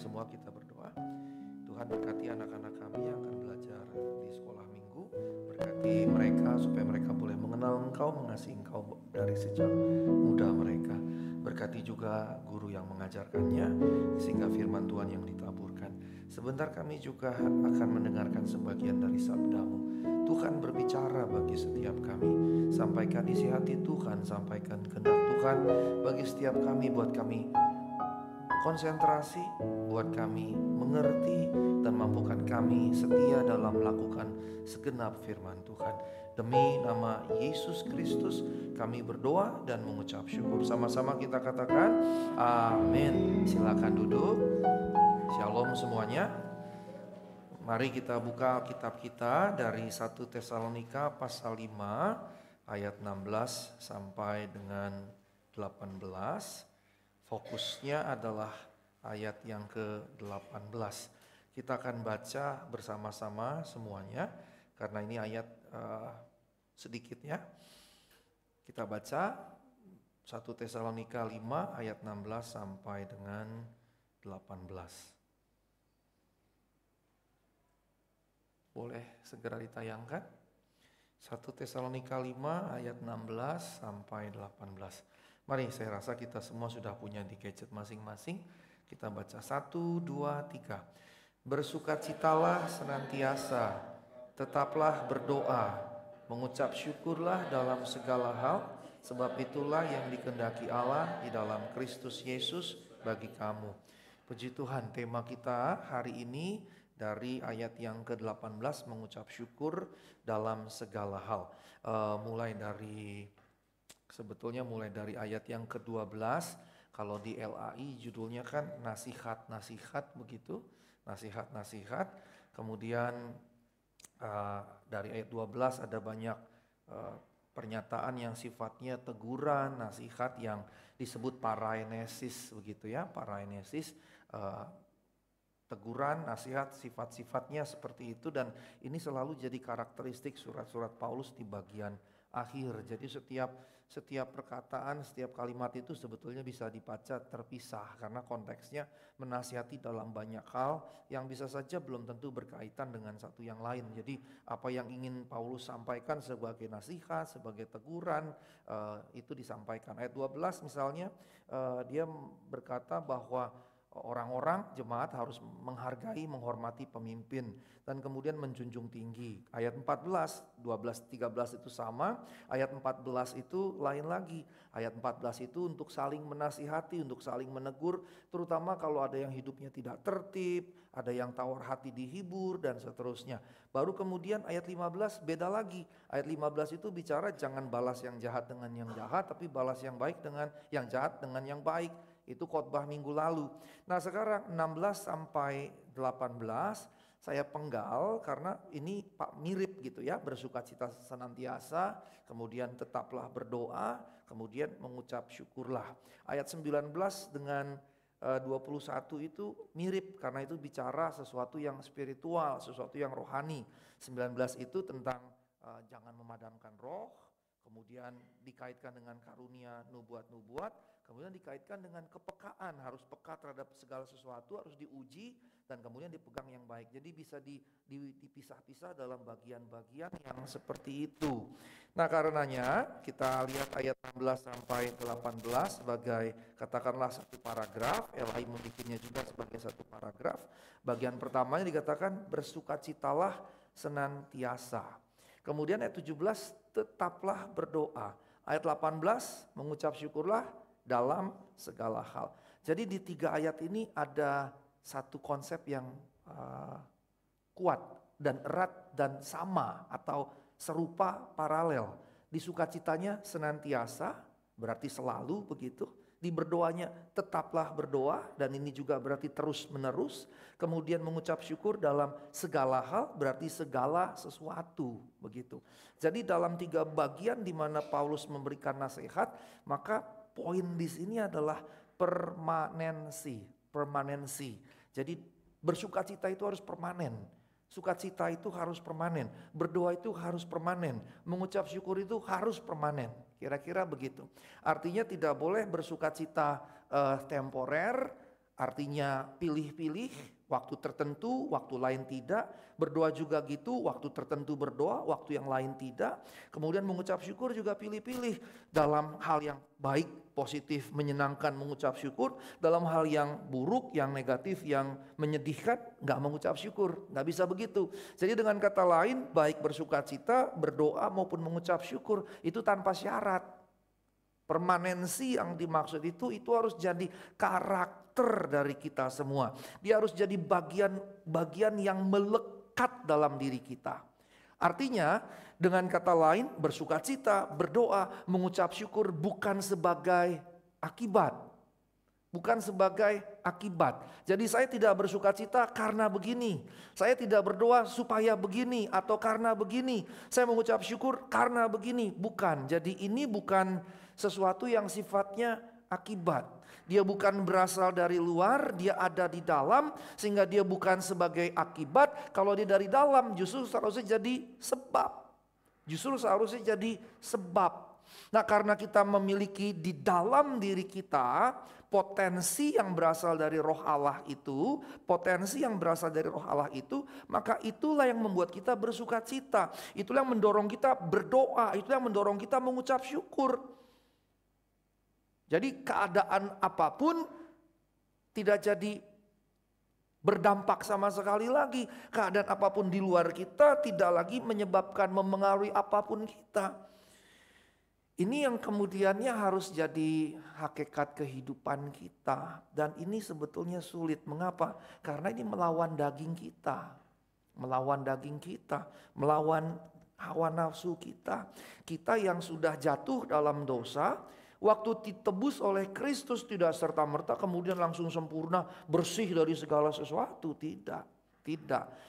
semua kita berdoa. Tuhan berkati anak-anak kami yang akan belajar di sekolah minggu. Berkati mereka supaya mereka boleh mengenal Engkau, mengasihi Engkau dari sejak muda mereka. Berkati juga guru yang mengajarkannya sehingga firman Tuhan yang ditaburkan. Sebentar kami juga akan mendengarkan sebagian dari sabda-Mu. Tuhan berbicara bagi setiap kami. Sampaikan isi hati Tuhan, sampaikan kehendak Tuhan bagi setiap kami, buat kami konsentrasi, buat kami mengerti, dan mampukan kami setia dalam melakukan segenap firman Tuhan. Demi nama Yesus Kristus kami berdoa dan mengucap syukur. Sama-sama kita katakan amin. Silakan duduk. Shalom semuanya. Mari kita buka kitab kita dari 1 Tesalonika pasal 5 ayat 16 sampai dengan 18. Fokusnya adalah ayat yang ke-18. Kita akan baca bersama-sama semuanya karena ini ayat sedikit ya. Kita baca 1 Tesalonika 5 ayat 16 sampai dengan 18. Boleh segera ditayangkan? 1 Tesalonika 5 ayat 16 sampai 18. Mari, saya rasa kita semua sudah punya di gadget masing-masing. Kita baca 1, 2, 3. Bersukacitalah senantiasa, tetaplah berdoa, mengucap syukurlah dalam segala hal, sebab itulah yang dikehendaki Allah di dalam Kristus Yesus bagi kamu. Puji Tuhan, tema kita hari ini dari ayat yang ke-18, mengucap syukur dalam segala hal. Sebetulnya mulai dari ayat yang ke-12, kalau di LAI judulnya kan nasihat-nasihat begitu, nasihat-nasihat. Kemudian dari ayat 12 ada banyak pernyataan yang sifatnya teguran, nasihat yang disebut paraenesis begitu ya, paraenesis. Teguran, nasihat, sifat-sifatnya seperti itu, dan ini selalu jadi karakteristik surat-surat Paulus di bagian akhir. Jadi setiap perkataan, setiap kalimat itu sebetulnya bisa dibaca terpisah karena konteksnya menasihati dalam banyak hal yang bisa saja belum tentu berkaitan dengan satu yang lain. Jadi apa yang ingin Paulus sampaikan sebagai nasihat, sebagai teguran, itu disampaikan. Ayat 12 misalnya, dia berkata bahwa orang-orang jemaat harus menghargai, menghormati pemimpin dan kemudian menjunjung tinggi. Ayat 14, 12, 13 itu sama. Ayat 14 itu lain lagi. Ayat 14 itu untuk saling menasihati, untuk saling menegur, terutama kalau ada yang hidupnya tidak tertib, ada yang tawar hati dihibur dan seterusnya. Baru kemudian ayat 15 beda lagi. Ayat 15 itu bicara jangan balas yang jahat dengan yang jahat, tapi balas yang baik dengan yang jahat dengan yang baik. Itu khotbah minggu lalu. Nah sekarang 16 sampai 18 saya penggal karena ini mirip gitu ya. Bersukacita senantiasa, kemudian tetaplah berdoa, kemudian mengucap syukurlah. Ayat 19 dengan 21 itu mirip karena itu bicara sesuatu yang spiritual, sesuatu yang rohani. 19 itu tentang jangan memadamkan roh, kemudian dikaitkan dengan karunia nubuat-nubuat, kemudian dikaitkan dengan kepekaan, harus peka terhadap segala sesuatu, harus diuji dan kemudian dipegang yang baik. Jadi bisa dipisah-pisah dalam bagian-bagian yang seperti itu. Nah karenanya kita lihat ayat 16 sampai 18 sebagai katakanlah satu paragraf, LAI membikinnya juga sebagai satu paragraf. Bagian pertamanya dikatakan bersukacitalah senantiasa. Kemudian ayat 17 tetaplah berdoa. Ayat 18 mengucap syukurlah dalam segala hal. Jadi di 3 ayat ini ada satu konsep yang kuat dan erat dan sama atau serupa paralel. Di sukacitanya senantiasa berarti selalu begitu. Di berdoanya tetaplah berdoa dan ini juga berarti terus menerus. Kemudian mengucap syukur dalam segala hal berarti segala sesuatu begitu. Jadi dalam 3 bagian di mana Paulus memberikan nasihat, maka poin di sini adalah permanensi. Jadi bersukacita itu harus permanen. Sukacita itu harus permanen, berdoa itu harus permanen, mengucap syukur itu harus permanen. Kira-kira begitu. Artinya tidak boleh bersukacita temporer, Artinya pilih-pilih, waktu tertentu, waktu lain tidak. Berdoa juga gitu, waktu tertentu berdoa, waktu yang lain tidak. Kemudian mengucap syukur juga pilih-pilih. Dalam hal yang baik, positif, menyenangkan mengucap syukur. Dalam hal yang buruk, yang negatif, yang menyedihkan, gak mengucap syukur. Gak bisa begitu. Jadi dengan kata lain, baik bersuka cita, berdoa maupun mengucap syukur, itu tanpa syarat. Permanensi yang dimaksud itu harus jadi karakter dari kita semua. Dia harus jadi bagian yang melekat dalam diri kita. Artinya dengan kata lain bersukacita, berdoa, mengucap syukur bukan sebagai akibat. Bukan sebagai akibat. Jadi saya tidak bersukacita karena begini. Saya tidak berdoa supaya begini atau karena begini. Saya mengucap syukur karena begini. Bukan. Jadi ini bukan sesuatu yang sifatnya akibat. Dia bukan berasal dari luar, dia ada di dalam, sehingga dia bukan sebagai akibat. Kalau dia dari dalam justru seharusnya jadi sebab. Justru seharusnya jadi sebab. Nah, karena kita memiliki di dalam diri kita potensi yang berasal dari Roh Allah itu, maka itulah yang membuat kita bersukacita. Itulah yang mendorong kita berdoa, itulah yang mendorong kita mengucap syukur. Jadi keadaan apapun tidak jadi berdampak sama sekali lagi. Keadaan apapun di luar kita tidak lagi menyebabkan memengaruhi apapun kita. Ini yang kemudiannya harus jadi hakikat kehidupan kita. Dan ini sebetulnya sulit. Mengapa? Karena ini melawan daging kita. Melawan daging kita. Melawan hawa nafsu kita. Kita yang sudah jatuh dalam dosa, waktu ditebus oleh Kristus tidak serta-merta kemudian langsung sempurna, bersih dari segala sesuatu. Tidak.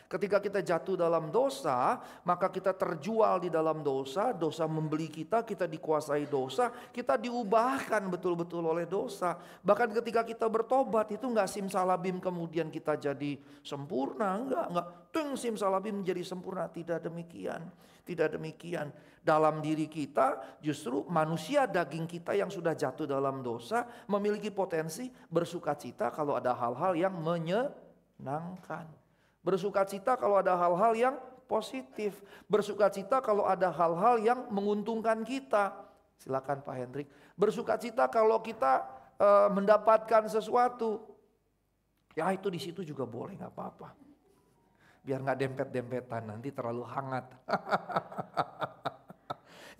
Ketika kita jatuh dalam dosa, maka kita terjual di dalam dosa. Dosa membeli kita, kita dikuasai dosa. Kita diubahkan betul-betul oleh dosa. Bahkan ketika kita bertobat itu enggak simsalabim kemudian kita jadi sempurna. Enggak. Simsalabim menjadi sempurna. Tidak demikian. Dalam diri kita justru manusia daging kita yang sudah jatuh dalam dosa memiliki potensi bersukacita kalau ada hal-hal yang menyenangkan. Bersukacita kalau ada hal-hal yang positif. Bersukacita kalau ada hal-hal yang menguntungkan kita. Silakan Pak Hendrik. Bersukacita kalau kita mendapatkan sesuatu. Ya itu di situ juga boleh, nggak apa-apa. Biar nggak dempet-dempetan, nanti terlalu hangat.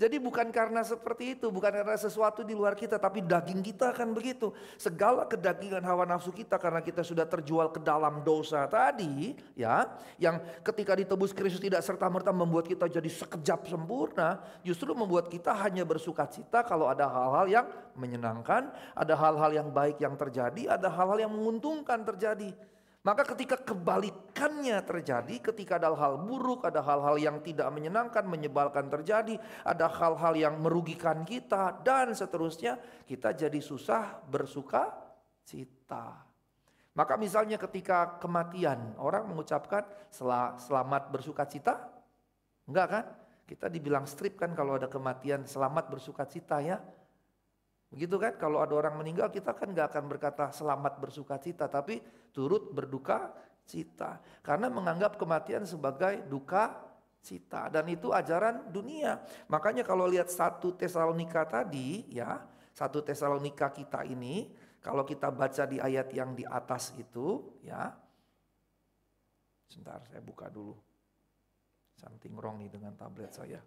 Jadi bukan karena seperti itu, bukan karena sesuatu di luar kita, tapi daging kita akan begitu. Segala kedagingan hawa nafsu kita karena kita sudah terjual ke dalam dosa tadi, ya, yang ketika ditebus Kristus tidak serta-merta membuat kita jadi sekejap sempurna, justru membuat kita hanya bersukacita kalau ada hal-hal yang menyenangkan, ada hal-hal yang baik yang terjadi, ada hal-hal yang menguntungkan terjadi. Maka ketika kebalikannya terjadi, ketika ada hal buruk, ada hal-hal yang tidak menyenangkan, menyebalkan terjadi, ada hal-hal yang merugikan kita dan seterusnya, kita jadi susah bersuka cita. Maka misalnya ketika kematian, orang mengucapkan selamat bersuka cita? Enggak kan? Kita dibilang strip kan kalau ada kematian, selamat bersuka cita ya. Begitu kan, kalau ada orang meninggal kita kan gak akan berkata selamat bersuka cita, tapi turut berduka cita. Karena menganggap kematian sebagai duka cita. Dan itu ajaran dunia. Makanya kalau lihat 1 Tesalonika tadi ya, 1 Tesalonika kita ini, kalau kita baca di ayat yang di atas itu ya. Sebentar saya buka dulu. Something wrong nih dengan tablet saya.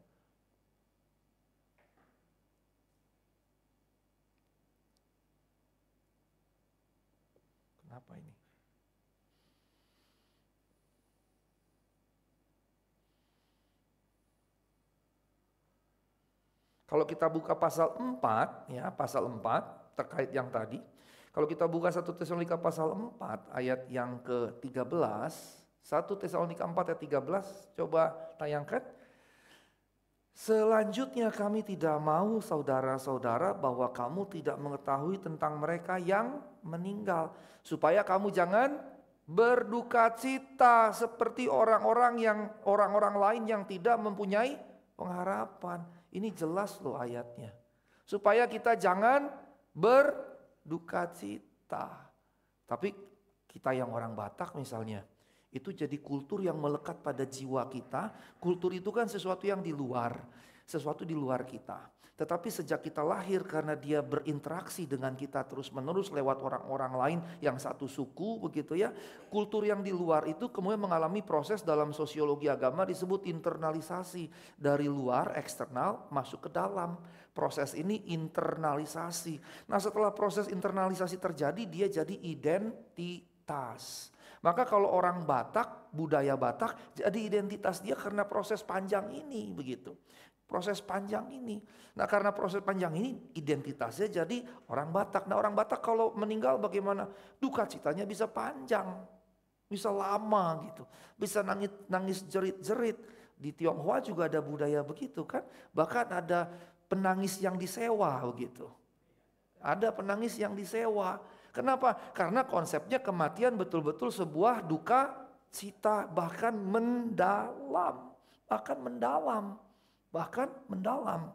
Apa ini? Kalau kita buka pasal 4 ya, pasal 4 terkait yang tadi. Kalau kita buka 1 Tesalonika pasal 4 ayat yang ke-13, 1 Tesalonika 4 ayat 13, coba tayangkan. Selanjutnya kami tidak mau saudara-saudara bahwa kamu tidak mengetahui tentang mereka yang meninggal. Supaya kamu jangan berduka cita seperti orang-orang lain yang tidak mempunyai pengharapan. Ini jelas loh ayatnya. Supaya kita jangan berduka cita. Tapi kita yang orang Batak misalnya, itu jadi kultur yang melekat pada jiwa kita. Kultur itu kan sesuatu yang di luar, sesuatu di luar kita. Tetapi sejak kita lahir, karena dia berinteraksi dengan kita terus menerus lewat orang-orang lain yang satu suku begitu ya. Kultur yang di luar itu kemudian mengalami proses dalam sosiologi agama disebut internalisasi. Dari luar eksternal masuk ke dalam. Proses ini internalisasi. Nah setelah proses internalisasi terjadi, dia jadi identitas. Maka kalau orang Batak, budaya Batak jadi identitas dia karena proses panjang ini begitu. Proses panjang ini. Nah karena proses panjang ini identitasnya jadi orang Batak. Nah orang Batak kalau meninggal bagaimana? Duka citanya bisa panjang. Bisa lama gitu. Bisa nangis jerit-jerit. Di Tionghoa juga ada budaya begitu kan. Bahkan ada penangis yang disewa begitu. Ada penangis yang disewa. Kenapa? Karena konsepnya kematian betul-betul sebuah duka cita. Bahkan mendalam. Bahkan mendalam.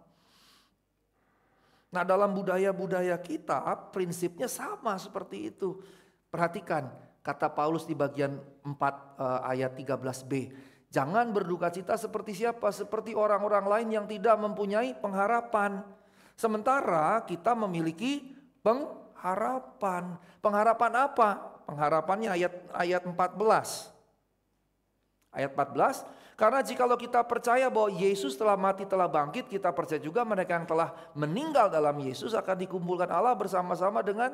Nah dalam budaya-budaya kita prinsipnya sama seperti itu. Perhatikan kata Paulus di bagian 4 ayat 13b. Jangan berduka cita seperti siapa? Seperti orang-orang lain yang tidak mempunyai pengharapan. Sementara kita memiliki pengharapan. Pengharapan apa? Pengharapannya ayat 14. Ayat 14. Karena jikalau kita percaya bahwa Yesus telah mati telah bangkit, kita percaya juga mereka yang telah meninggal dalam Yesus akan dikumpulkan Allah bersama-sama dengan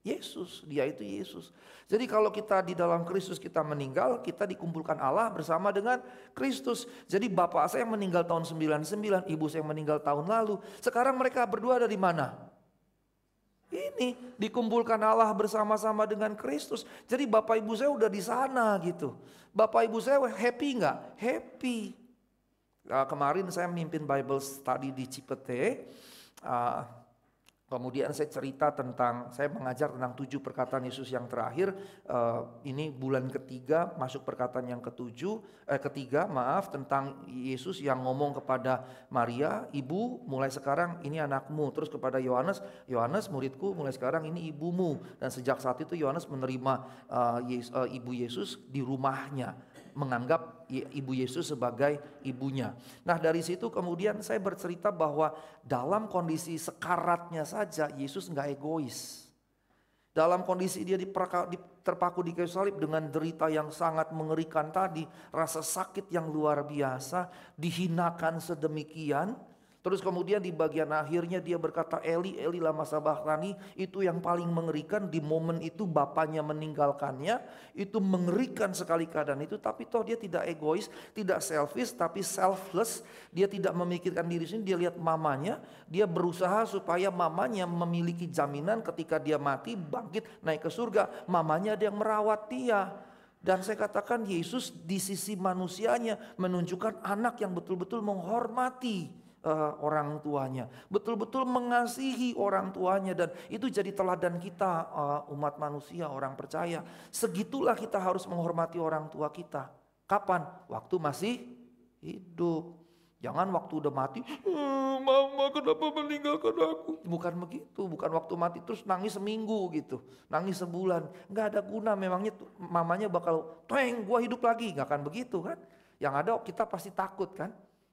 Yesus. Dia itu Yesus. Jadi kalau kita di dalam Kristus kita meninggal, kita dikumpulkan Allah bersama dengan Kristus. Jadi bapak saya yang meninggal tahun 99, ibu saya yang meninggal tahun lalu. Sekarang mereka berdua dari mana? Ini dikumpulkan Allah bersama-sama dengan Kristus. Jadi bapak ibu saya udah di sana gitu. Bapak ibu saya happy nggak? Happy. Kemarin saya memimpin Bible study di Cipete. Kemudian saya cerita tentang, saya mengajar tentang 7 perkataan Yesus yang terakhir. Ini bulan ketiga masuk perkataan yang ketiga tentang Yesus yang ngomong kepada Maria, ibu mulai sekarang ini anakmu. Terus kepada Yohanes, Yohanes muridku mulai sekarang ini ibumu. Dan sejak saat itu Yohanes menerima ibu Yesus di rumahnya. Menganggap ibu Yesus sebagai ibunya. Nah dari situ kemudian saya bercerita bahwa dalam kondisi sekaratnya saja Yesus nggak egois. Dalam kondisi dia terpaku di kayu salib dengan derita yang sangat mengerikan tadi, rasa sakit yang luar biasa, dihinakan sedemikian. Terus kemudian di bagian akhirnya dia berkata, Eli, Eli lama sabachthani. Itu yang paling mengerikan. Di momen itu bapaknya meninggalkannya. Itu mengerikan sekali keadaan itu. Tapi toh dia tidak egois, tidak selfish, tapi selfless. Dia tidak memikirkan diri sendiri, dia lihat mamanya. Dia berusaha supaya mamanya memiliki jaminan ketika dia mati, bangkit, naik ke surga. Mamanya ada yang merawat dia. Dan saya katakan Yesus di sisi manusianya menunjukkan anak yang betul-betul menghormati orang tuanya, betul-betul mengasihi orang tuanya, dan itu jadi teladan kita umat manusia, orang percaya. Segitulah kita harus menghormati orang tua kita. Kapan? Waktu masih hidup. Jangan waktu udah mati, mama kenapa meninggalkan aku? Bukan begitu, bukan waktu mati terus nangis seminggu gitu, nangis sebulan. Gak ada guna, memangnya mamanya bakal, gua hidup lagi, gak akan begitu kan. Yang ada kita pasti takut kan.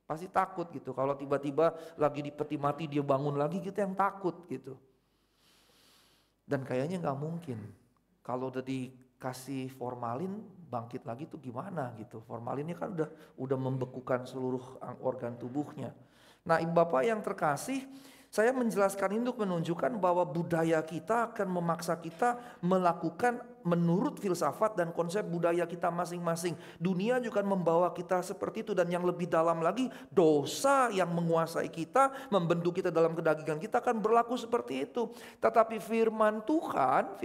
Pasti takut gitu, kalau tiba-tiba lagi di peti mati dia bangun lagi, kita yang takut gitu. Dan kayaknya gak mungkin, kalau udah dikasih formalin bangkit lagi tuh gimana gitu. Formalinnya kan udah membekukan seluruh organ tubuhnya. Nah ibu bapak yang terkasih, saya menjelaskan ini untuk menunjukkan bahwa budaya kita akan memaksa kita melakukan menurut filsafat dan konsep budaya kita masing-masing. Dunia juga membawa kita seperti itu, dan yang lebih dalam lagi dosa yang menguasai kita, membentuk kita dalam kedagingan kita akan berlaku seperti itu. Tetapi firman Tuhan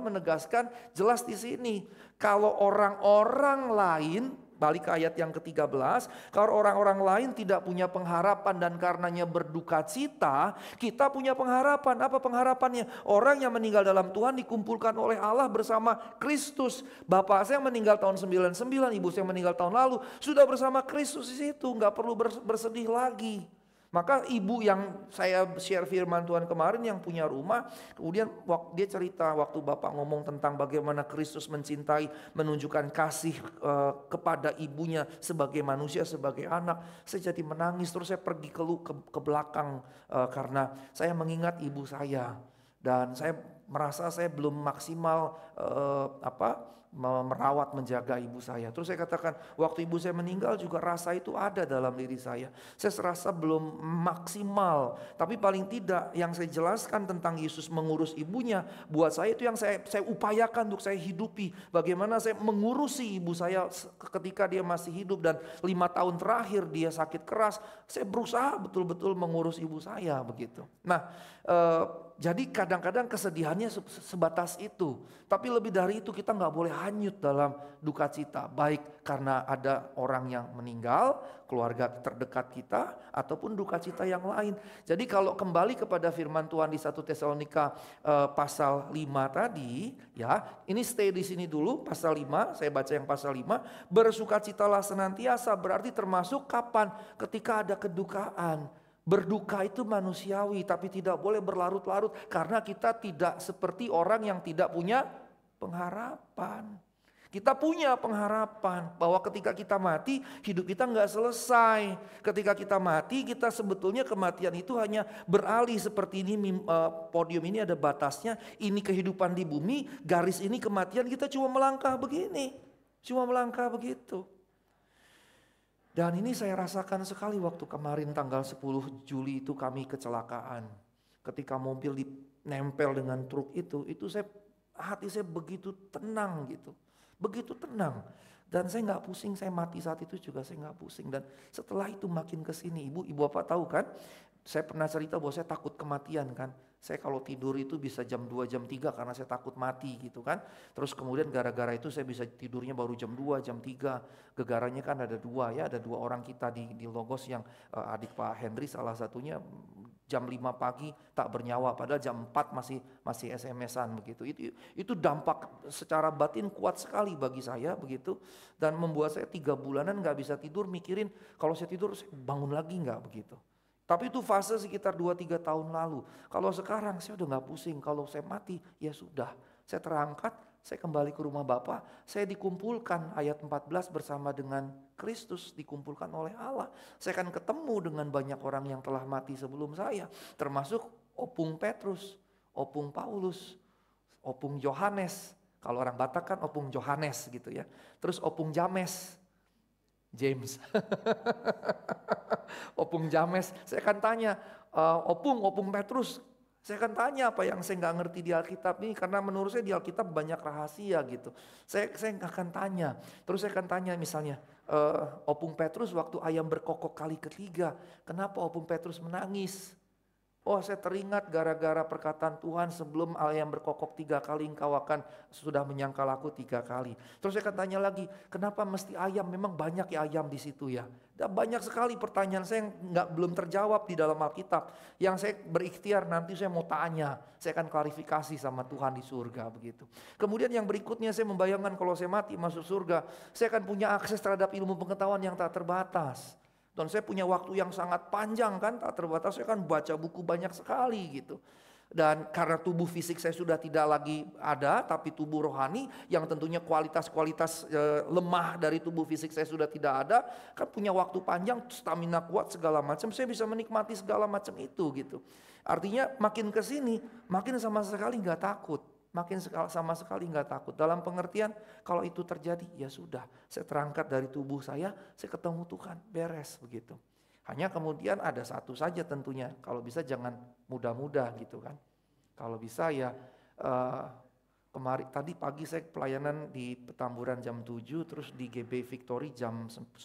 menegaskan jelas di sini, kalau orang-orang lain, balik ke ayat yang ke-13, kalau orang-orang lain tidak punya pengharapan dan karenanya berduka cita, kita punya pengharapan. Apa pengharapannya? Orang yang meninggal dalam Tuhan dikumpulkan oleh Allah bersama Kristus. Bapak saya yang meninggal tahun 99, ibu saya yang meninggal tahun lalu, sudah bersama Kristus di situ, nggak perlu bersedih lagi. Maka ibu yang saya share firman Tuhan kemarin yang punya rumah, kemudian dia cerita waktu Bapak ngomong tentang bagaimana Kristus mencintai, menunjukkan kasih kepada ibunya sebagai manusia, sebagai anak. Saya jadi menangis, terus saya pergi ke belakang karena saya mengingat ibu saya. Dan saya merasa saya belum maksimal merawat, menjaga ibu saya. Terus saya katakan, waktu ibu saya meninggal juga rasa itu ada dalam diri saya. Saya serasa belum maksimal. Tapi paling tidak yang saya jelaskan tentang Yesus mengurus ibunya, buat saya itu yang saya upayakan untuk saya hidupi. Bagaimana saya mengurusi ibu saya ketika dia masih hidup, dan 5 tahun terakhir dia sakit keras. Saya berusaha betul-betul mengurus ibu saya begitu. Nah, jadi kadang-kadang kesedihannya sebatas itu. Tapi lebih dari itu kita nggak boleh hanyut dalam duka cita. Baik karena ada orang yang meninggal, keluarga terdekat kita, ataupun duka cita yang lain. Jadi kalau kembali kepada firman Tuhan di 1 Tesalonika pasal 5 tadi, ya, ini stay di sini dulu pasal 5, saya baca yang pasal 5, bersukacitalah senantiasa berarti termasuk kapan? Ketika ada kedukaan. Berduka itu manusiawi, tapi tidak boleh berlarut-larut karena kita tidak seperti orang yang tidak punya pengharapan. Kita punya pengharapan bahwa ketika kita mati, hidup kita nggak selesai. Ketika kita mati, kita sebetulnya kematian itu hanya beralih seperti ini. Podium ini ada batasnya, ini kehidupan di bumi, garis ini kematian, kita cuma melangkah begini. Cuma melangkah begitu. Dan ini saya rasakan sekali waktu kemarin tanggal 10 Juli itu kami kecelakaan. Ketika mobil nempel dengan truk itu hati saya begitu tenang gitu. Begitu tenang. Dan saya nggak pusing, saya mati saat itu juga saya nggak pusing. Dan setelah itu makin kesini, ibu bapak tahu kan, saya pernah cerita bahwa saya takut kematian kan. Saya kalau tidur itu bisa jam 2, jam 3 karena saya takut mati gitu kan. Terus kemudian gara-gara itu saya bisa tidurnya baru jam 2, jam 3. Gegaranya kan ada 2 ya, ada 2 orang kita di Logos yang adik Pak Henry salah satunya jam 5 pagi tak bernyawa, padahal jam 4 masih SMS-an begitu. Itu dampak secara batin kuat sekali bagi saya begitu, dan membuat saya 3 bulanan nggak bisa tidur mikirin kalau saya tidur saya bangun lagi nggak begitu. Tapi itu fase sekitar 2-3 tahun lalu. Kalau sekarang saya udah gak pusing, kalau saya mati ya sudah. Saya terangkat, saya kembali ke rumah Bapa, saya dikumpulkan ayat 14 bersama dengan Kristus, dikumpulkan oleh Allah. Saya akan ketemu dengan banyak orang yang telah mati sebelum saya, termasuk Opung Petrus, Opung Paulus, Opung Yohanes. Kalau orang Batak kan Opung Johannes gitu ya. Terus Opung James. Opung James, saya akan tanya, Opung Petrus, saya akan tanya apa yang saya nggak ngerti di Alkitab ini, karena menurut saya di Alkitab banyak rahasia gitu. Saya akan tanya, terus saya akan tanya misalnya, Opung Petrus waktu ayam berkokok kali ketiga, kenapa Opung Petrus menangis? Oh, saya teringat gara-gara perkataan Tuhan, sebelum ayam berkokok 3 kali engkau akan sudah menyangkal aku 3 kali. Terus saya akan tanya lagi, kenapa mesti ayam? Memang banyak ya ayam di situ ya. Dan banyak sekali pertanyaan saya yang belum terjawab di dalam Alkitab. Yang saya berikhtiar nanti saya mau tanya, saya akan klarifikasi sama Tuhan di surga begitu. Kemudian yang berikutnya saya membayangkan kalau saya mati masuk surga, saya akan punya akses terhadap ilmu pengetahuan yang tak terbatas. Dan saya punya waktu yang sangat panjang kan, tak terbatas, saya kan baca buku banyak sekali gitu. Dan karena tubuh fisik saya sudah tidak lagi ada, tapi tubuh rohani yang tentunya kualitas-kualitas lemah dari tubuh fisik saya sudah tidak ada, kan punya waktu panjang, stamina kuat segala macam, saya bisa menikmati segala macam itu gitu. Artinya makin kesini, makin sama sekali nggak takut. Makin sama sekali nggak takut. Dalam pengertian kalau itu terjadi ya sudah. Saya terangkat dari tubuh saya ketemu Tuhan, beres begitu. Hanya kemudian ada satu saja tentunya. Kalau bisa jangan mudah-mudah gitu kan. Kalau bisa ya kemarin tadi pagi saya pelayanan di Petamburan jam 7, terus di GB Victory jam 10.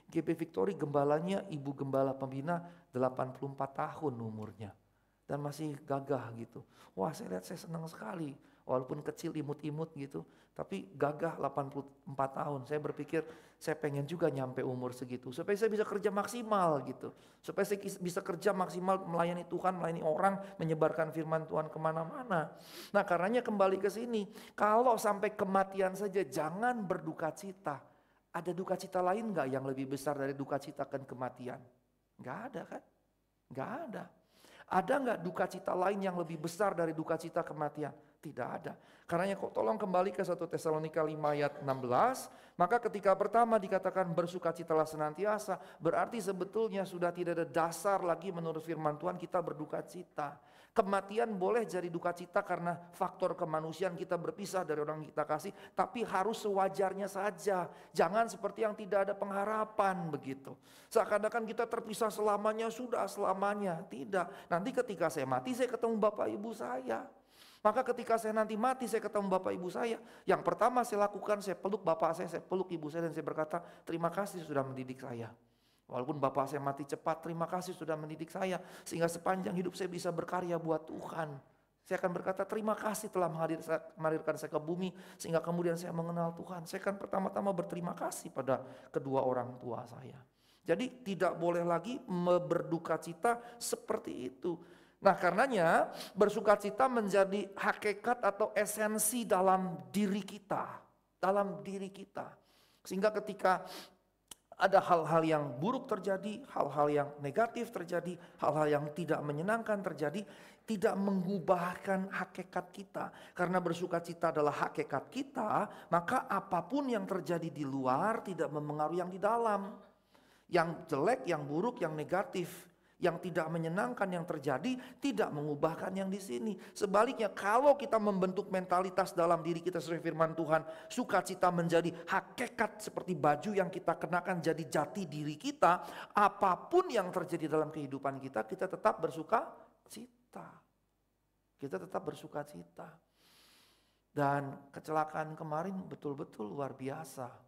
GB Victory gembalanya ibu gembala pembina 84 tahun umurnya. Dan masih gagah gitu. Wah, saya lihat saya senang sekali. Walaupun kecil imut-imut gitu, tapi gagah 84 tahun. Saya berpikir saya pengen juga nyampe umur segitu. Supaya saya bisa kerja maksimal gitu. Supaya saya bisa kerja maksimal melayani Tuhan, melayani orang, menyebarkan firman Tuhan kemana-mana. Nah karenanya kembali ke sini. Kalau sampai kematian saja jangan berduka cita. Ada duka cita lain gak yang lebih besar dari duka cita kan kematian? Gak ada kan? Nggak ada. Ada nggak duka cita lain yang lebih besar dari duka cita kematian? Tidak ada. Karenanya kok tolong kembali ke 1 Tesalonika 5 ayat 16. Maka ketika pertama dikatakan bersukacitalah senantiasa, berarti sebetulnya sudah tidak ada dasar lagi menurut firman Tuhan kita berduka cita. Kematian boleh jadi duka cita karena faktor kemanusiaan kita berpisah dari orang yang kita kasih. Tapi harus sewajarnya saja. Jangan seperti yang tidak ada pengharapan begitu. Seakan-akan kita terpisah selamanya, sudah selamanya. Tidak. Nanti ketika saya mati saya ketemu bapak ibu saya. Maka ketika saya nanti mati saya ketemu bapak ibu saya. Yang pertama saya lakukan, saya peluk bapak saya peluk ibu saya dan saya berkata, terima kasih sudah mendidik saya. Walaupun bapak saya mati cepat, terima kasih sudah mendidik saya. Sehingga sepanjang hidup saya bisa berkarya buat Tuhan. Saya akan berkata terima kasih telah melahirkan saya ke bumi. Sehingga kemudian saya mengenal Tuhan. Saya akan pertama-tama berterima kasih pada kedua orang tua saya. Jadi tidak boleh lagi berduka cita seperti itu. Nah karenanya bersukacita menjadi hakikat atau esensi dalam diri kita. Dalam diri kita. Sehingga ketika ada hal-hal yang buruk terjadi, hal-hal yang negatif terjadi, hal-hal yang tidak menyenangkan terjadi, tidak mengubahkan hakikat kita. Karena bersukacita adalah hakikat kita, maka apapun yang terjadi di luar tidak mempengaruhi yang di dalam. Yang jelek, yang buruk, yang negatif, yang tidak menyenangkan yang terjadi tidak mengubahkan yang di sini. Sebaliknya kalau kita membentuk mentalitas dalam diri kita sesuai firman Tuhan, sukacita menjadi hakikat seperti baju yang kita kenakan jadi jati diri kita, apapun yang terjadi dalam kehidupan kita, kita tetap bersukacita. Kita tetap bersukacita. Dan kecelakaan kemarin betul-betul luar biasa.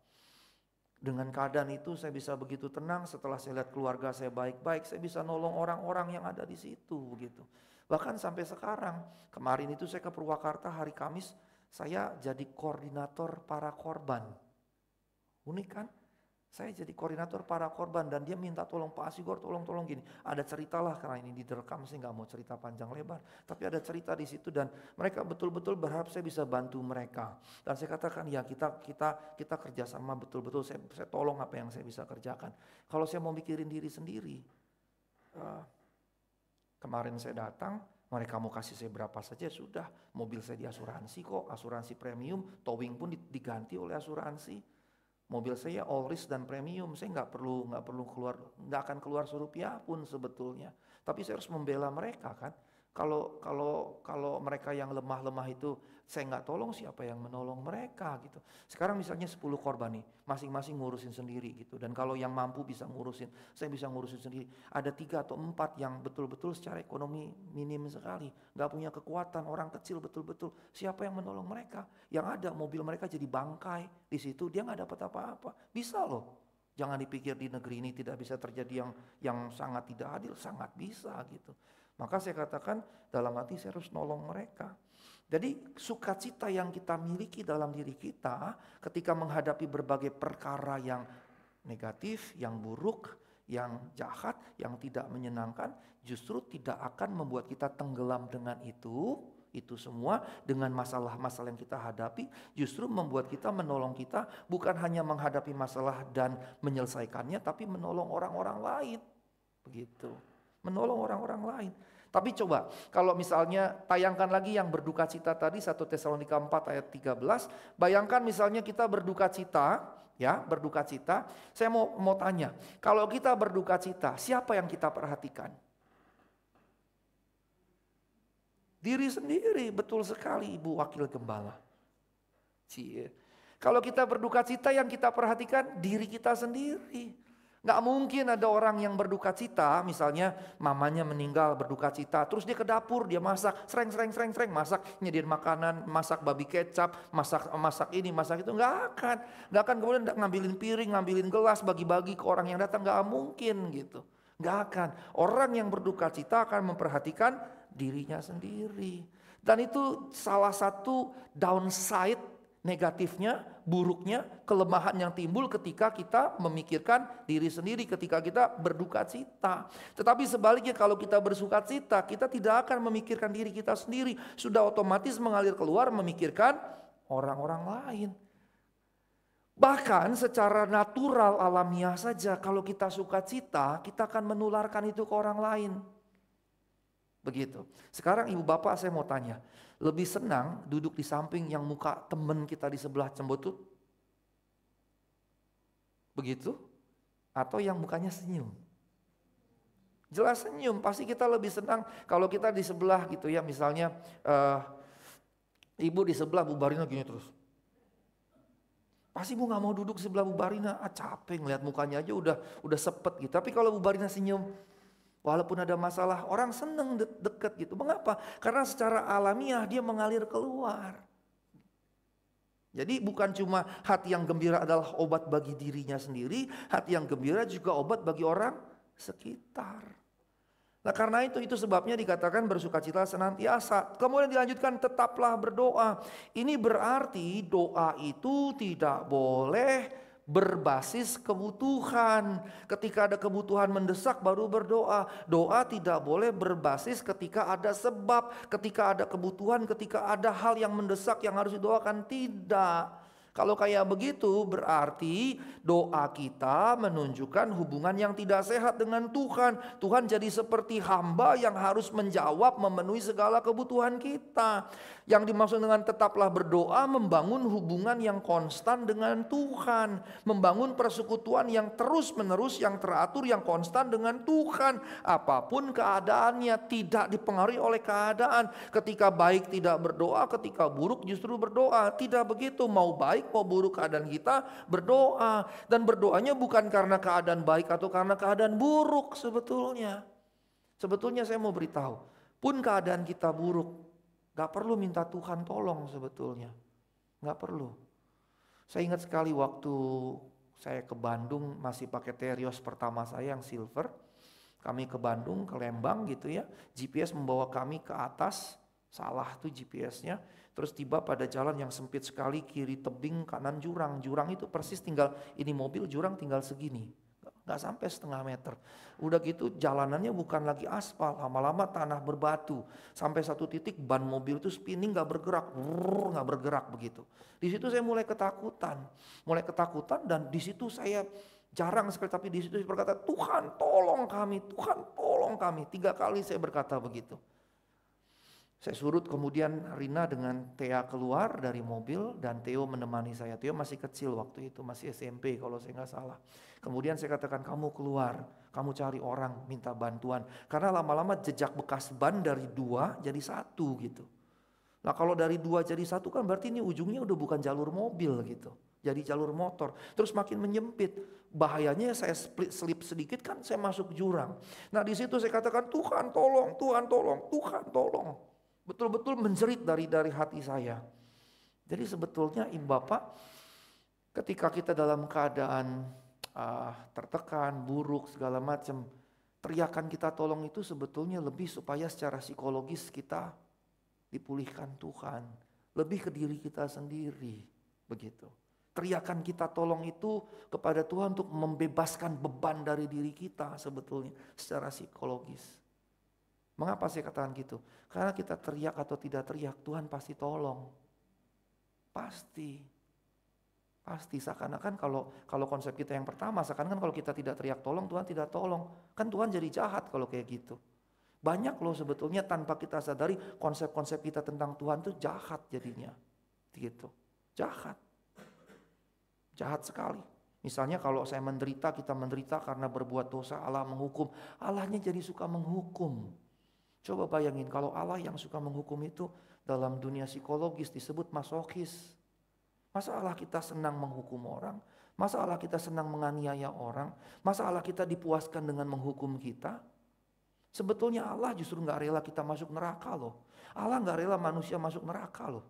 Dengan keadaan itu saya bisa begitu tenang setelah saya lihat keluarga saya baik-baik, saya bisa nolong orang-orang yang ada di situ begitu. Bahkan sampai sekarang, kemarin itu saya ke Purwakarta hari Kamis, saya jadi koordinator para korban. Unik kan? Saya jadi koordinator para korban dan dia minta tolong Pak Asigor tolong gini. Ada cerita lah karena ini direkam, saya nggak mau cerita panjang lebar. Tapi ada cerita di situ dan mereka betul-betul berharap saya bisa bantu mereka. Dan saya katakan ya kita kerjasama betul-betul saya tolong apa yang saya bisa kerjakan. Kalau saya mau mikirin diri sendiri, kemarin saya datang, mereka mau kasih saya berapa saja sudah. Mobil saya diasuransi kok, asuransi premium, towing pun diganti oleh asuransi. Mobil saya all risk dan premium, saya nggak perlu keluar, nggak akan keluar serupiah pun sebetulnya. Tapi saya harus membela mereka kan. Kalau mereka yang lemah itu saya nggak tolong, siapa yang menolong mereka gitu. Sekarang misalnya 10 korban nih, masing-masing ngurusin sendiri gitu. Dan kalau yang mampu bisa ngurusin, saya bisa ngurusin sendiri. Ada 3 atau 4 yang betul-betul secara ekonomi minim sekali, nggak punya kekuatan, orang kecil betul-betul. Siapa yang menolong mereka? Yang ada mobil mereka jadi bangkai di situ, dia nggak dapat apa-apa. Bisa loh. Jangan dipikir di negeri ini tidak bisa terjadi yang sangat tidak adil, sangat bisa gitu. Maka saya katakan dalam hati saya harus nolong mereka. Jadi sukacita yang kita miliki dalam diri kita ketika menghadapi berbagai perkara yang negatif, yang buruk, yang jahat, yang tidak menyenangkan, justru tidak akan membuat kita tenggelam dengan itu semua, dengan masalah-masalah yang kita hadapi, justru membuat kita menolong kita bukan hanya menghadapi masalah dan menyelesaikannya, tapi menolong orang-orang lain. Begitu. Menolong orang-orang lain. Tapi coba kalau misalnya tayangkan lagi yang berduka cita tadi 1 Tesalonika 4 ayat 13. Bayangkan misalnya kita berduka cita, ya berduka cita. Saya mau tanya, kalau kita berduka cita siapa yang kita perhatikan? Diri sendiri, betul sekali Ibu Wakil Gembala. Kalau kita berduka cita yang kita perhatikan diri kita sendiri. Gak mungkin ada orang yang berduka cita, misalnya mamanya meninggal berduka cita, terus dia ke dapur, dia masak, sreng, masak, nyediain makanan, masak babi kecap, masak ini, masak itu, gak akan kemudian ngambilin piring, ngambilin gelas, bagi-bagi ke orang yang datang, gak mungkin gitu. Gak akan, orang yang berduka cita akan memperhatikan dirinya sendiri. Dan itu salah satu downside negatifnya, buruknya, kelemahan yang timbul ketika kita memikirkan diri sendiri, ketika kita berduka cita. Tetapi sebaliknya kalau kita bersuka cita, kita tidak akan memikirkan diri kita sendiri. Sudah otomatis mengalir keluar memikirkan orang-orang lain. Bahkan secara natural alamiah saja kalau kita sukacita, kita akan menularkan itu ke orang lain. Begitu. Sekarang ibu bapak saya mau tanya, lebih senang duduk di samping yang muka temen kita di sebelah cembetut? Begitu? Atau yang mukanya senyum? Jelas senyum, pasti kita lebih senang kalau kita di sebelah gitu ya. Misalnya ibu di sebelah, Bu Barina gini terus. Pasti Bu gak mau duduk sebelah Bu Barina, capek ngeliat mukanya aja udah sepet gitu. Tapi kalau Bu Barina senyum, walaupun ada masalah, orang seneng deket gitu. Mengapa? Karena secara alamiah dia mengalir keluar. Jadi bukan cuma hati yang gembira adalah obat bagi dirinya sendiri, hati yang gembira juga obat bagi orang sekitar. Nah karena itu sebabnya dikatakan bersukacita senantiasa. Kemudian dilanjutkan tetaplah berdoa. Ini berarti doa itu tidak boleh berbasis kebutuhan. Ketika ada kebutuhan mendesak baru berdoa. Doa tidak boleh berbasis ketika ada sebab, ketika ada kebutuhan, ketika ada hal yang mendesak yang harus didoakan. Tidak. Kalau kayak begitu berarti doa kita menunjukkan hubungan yang tidak sehat dengan Tuhan. Tuhan jadi seperti hamba yang harus menjawab, memenuhi segala kebutuhan kita. Yang dimaksud dengan tetaplah berdoa, membangun hubungan yang konstan dengan Tuhan. Membangun persekutuan yang terus menerus, yang teratur, yang konstan dengan Tuhan. Apapun keadaannya tidak dipengaruhi oleh keadaan. Ketika baik tidak berdoa, ketika buruk justru berdoa. Tidak begitu, mau baik mau buruk keadaan kita berdoa. Dan berdoanya bukan karena keadaan baik atau karena keadaan buruk sebetulnya. Sebetulnya saya mau beritahu, pun keadaan kita buruk, gak perlu minta Tuhan tolong sebetulnya. Gak perlu. Saya ingat sekali waktu saya ke Bandung masih pakai Terios pertama saya yang silver. Kami ke Bandung, ke Lembang gitu ya. GPS membawa kami ke atas, salah tuh GPS-nya. Terus tiba pada jalan yang sempit sekali, kiri tebing, kanan jurang. Jurang itu persis tinggal, ini mobil jurang tinggal segini. Gak sampai setengah meter. Udah gitu jalanannya bukan lagi aspal, lama-lama tanah berbatu. Sampai satu titik ban mobil itu spinning gak bergerak, gak bergerak begitu. Di situ saya mulai ketakutan dan di situ saya jarang sekali, tapi di situ saya berkata, Tuhan tolong kami, Tuhan tolong kami. 3 kali saya berkata begitu. Saya surut, kemudian Rina dengan Thea keluar dari mobil dan Theo menemani saya. Theo masih kecil waktu itu, masih SMP kalau saya nggak salah. Kemudian saya katakan, kamu keluar, kamu cari orang minta bantuan. Karena lama-lama jejak bekas ban dari 2 jadi 1 gitu. Nah kalau dari 2 jadi 1 kan berarti ini ujungnya udah bukan jalur mobil gitu. Jadi jalur motor, terus makin menyempit. Bahayanya saya slip sedikit kan saya masuk jurang. Nah di situ saya katakan, Tuhan tolong, Tuhan tolong, Tuhan tolong. Betul-betul menjerit dari hati saya. Jadi sebetulnya ibu bapak, ketika kita dalam keadaan tertekan, buruk, segala macam, teriakan kita tolong itu sebetulnya lebih supaya secara psikologis kita dipulihkan Tuhan. Lebih ke diri kita sendiri, begitu. Teriakan kita tolong itu kepada Tuhan untuk membebaskan beban dari diri kita sebetulnya secara psikologis. Mengapa saya katakan gitu? Karena kita teriak atau tidak teriak, Tuhan pasti tolong. Pasti seakan-akan kalau konsep kita yang pertama, seakan-akan kalau kita tidak teriak tolong, Tuhan tidak tolong. Kan Tuhan jadi jahat kalau kayak gitu. Banyak loh sebetulnya tanpa kita sadari konsep-konsep kita tentang Tuhan itu jahat jadinya. Gitu. Jahat sekali. Misalnya kalau saya menderita, kita menderita karena berbuat dosa, Allah menghukum. Allahnya jadi suka menghukum. Coba bayangin kalau Allah yang suka menghukum itu dalam dunia psikologis disebut masokis. Masa Allah kita senang menghukum orang? Masa Allah kita senang menganiaya orang? Masa Allah kita dipuaskan dengan menghukum kita? Sebetulnya Allah justru gak rela kita masuk neraka loh. Allah gak rela manusia masuk neraka loh.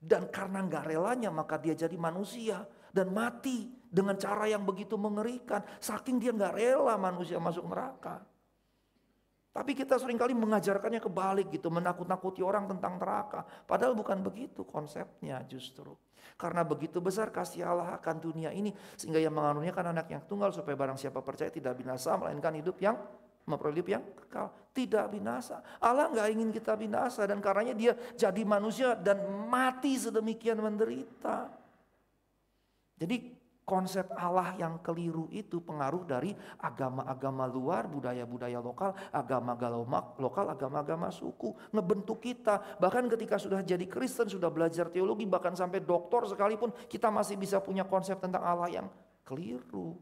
Dan karena gak relanya maka dia jadi manusia dan mati dengan cara yang begitu mengerikan. Saking dia gak rela manusia masuk neraka. Tapi kita seringkali mengajarkannya kebalik gitu, menakut-nakuti orang tentang neraka. Padahal bukan begitu konsepnya justru. Karena begitu besar kasih Allah akan dunia ini, sehingga yang mengaruniakan anak yang tunggal supaya barang siapa percaya tidak binasa, melainkan hidup yang memperoleh hidup yang kekal. Tidak binasa. Allah gak ingin kita binasa dan karenanya dia jadi manusia dan mati sedemikian menderita. Jadi konsep Allah yang keliru itu pengaruh dari agama-agama luar, budaya-budaya lokal, agama-agama lokal, agama-agama suku. Ngebentuk kita, bahkan ketika sudah jadi Kristen, sudah belajar teologi, bahkan sampai doktor sekalipun, kita masih bisa punya konsep tentang Allah yang keliru.